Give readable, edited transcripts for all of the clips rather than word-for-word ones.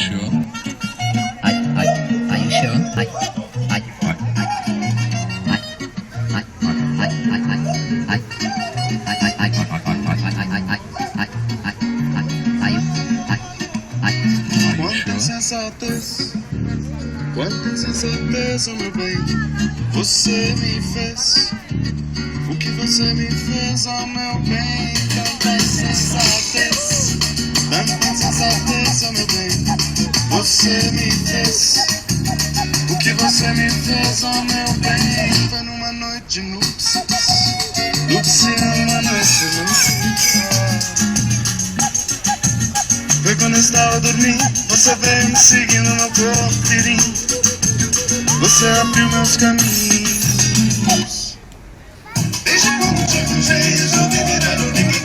sure? Are you sure? Quanta insensatez, meu bem, você me fez. O que você me fez, oh meu bem, tanta insensatez, oh meu bem, você me fez. O que você me fez, oh meu bem, foi numa noite de núpcias, numa noite de núpcias. Foi quando eu estava dormindo, você veio me seguindo no corpo inteirinho. Você abriu meus caminhos. Desde quando te arranjei, eu já vi virar um ninguém.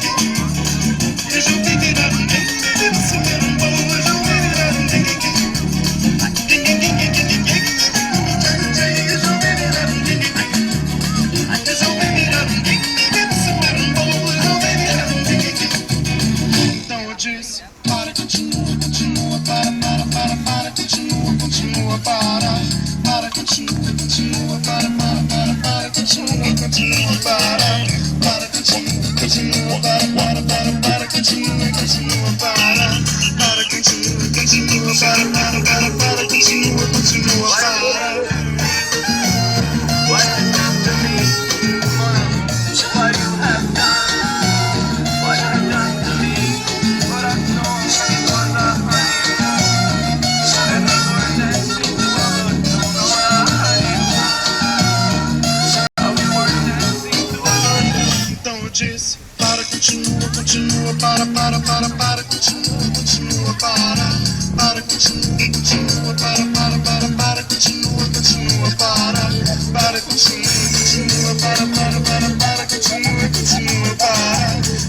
Eu já vi virar um ninguém. Você era um bom, eu já vi virar um ninguém. Te arranjei, eu já vi virar um ninguém. Eu já vi virar um ninguém. Você era um bom, eu já vi virar um ninguém. Então eu disse, para, continua, para, continua, continua, para, continua, continua, para, continua, continua, para, continua, continua, para, continua, continua, para, continua, continua, para, continua, continua, para. What you done to me? What you have done? What you done to me? What I've known was a honey. And I was dancing to a don't know how we were dancing to a. Então eu disse, para, continua, continua, para, continua, continua, para, continua, continua, para, continua, continua, para, continua, continua, para, continua, continua,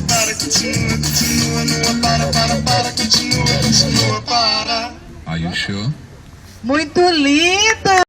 para, continua, continua, nua, para, continua, continua, para. Are you sure? Muito lindo!